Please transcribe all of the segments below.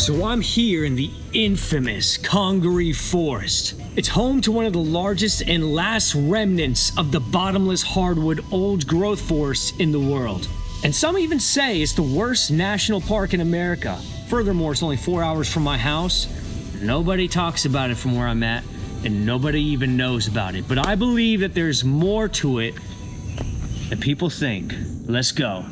So I'm here in the infamous Congaree Forest. It's home to one of the largest and last remnants of the bottomless hardwood old growth forests in the world. And some even say it's the worst national park in America. Furthermore, it's only 4 hours from my house. Nobody talks about it from where I'm at, and nobody even knows about it. But I believe that there's more to it than people think. Let's go.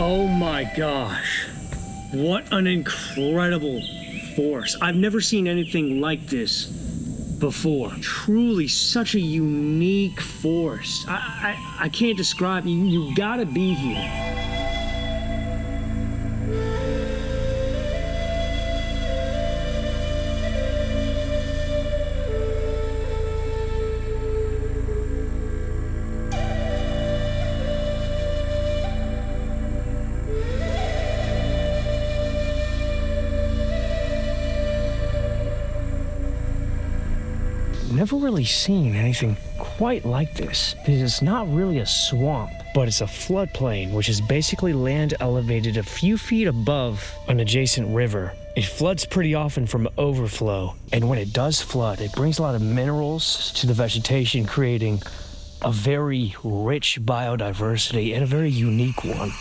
Oh my gosh, what an incredible forest. I've never seen anything like this before. Truly such a unique forest. I can't describe it. You gotta be here. Never really seen anything quite like this. It's not really a swamp, but it's a floodplain, which is basically land elevated a few feet above an adjacent river. It floods pretty often from overflow, and when it does flood, it brings a lot of minerals to the vegetation, creating a very rich biodiversity and a very unique one.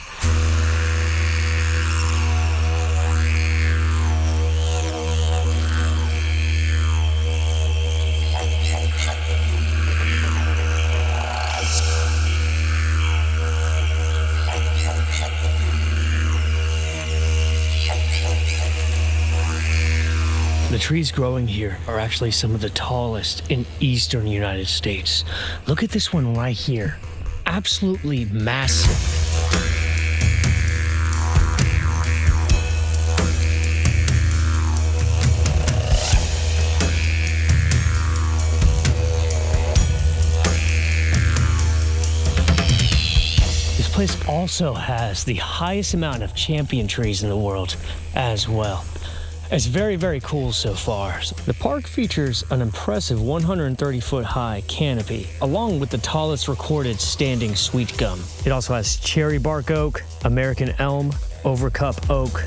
The trees growing here are actually some of the tallest in eastern United States. Look at this one right here. Absolutely massive. This place also has the highest amount of champion trees in the world as well. It's very, very cool so far. The park features an impressive 130-foot high canopy, along with the tallest recorded standing sweet gum. It also has cherry bark oak, American elm, overcup oak.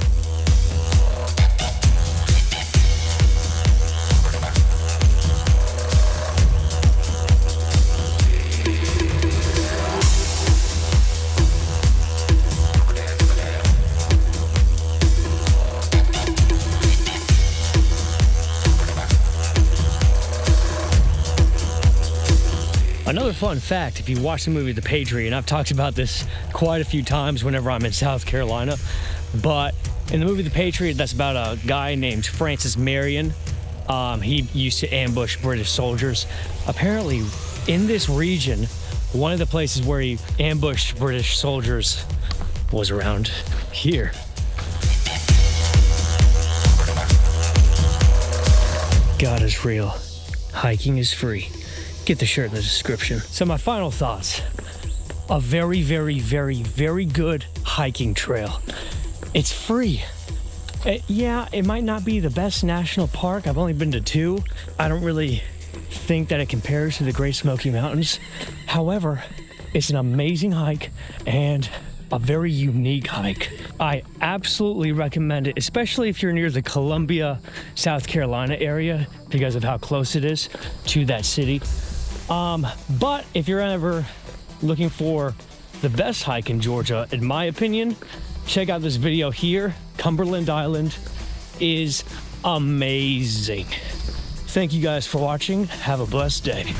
Another fun fact, if you watch the movie The Patriot, and I've talked about this quite a few times whenever I'm in South Carolina, but in the movie The Patriot, that's about a guy named Francis Marion. He used to ambush British soldiers. Apparently, in this region, one of the places where he ambushed British soldiers was around here. God is real. Hiking is free. Get the shirt in the description. So my final thoughts. A very, very, very, very good hiking trail. It's free. Yeah, it might not be the best national park. I've only been to 2. I don't really think that it compares to the Great Smoky Mountains. However, it's an amazing hike and a very unique hike. I absolutely recommend it, especially if you're near the Columbia, South Carolina area because of how close it is to that city. But if you're ever looking for the best hike in Georgia, in my opinion, check out this video here. Cumberland Island is amazing. Thank you guys for watching. Have a blessed day.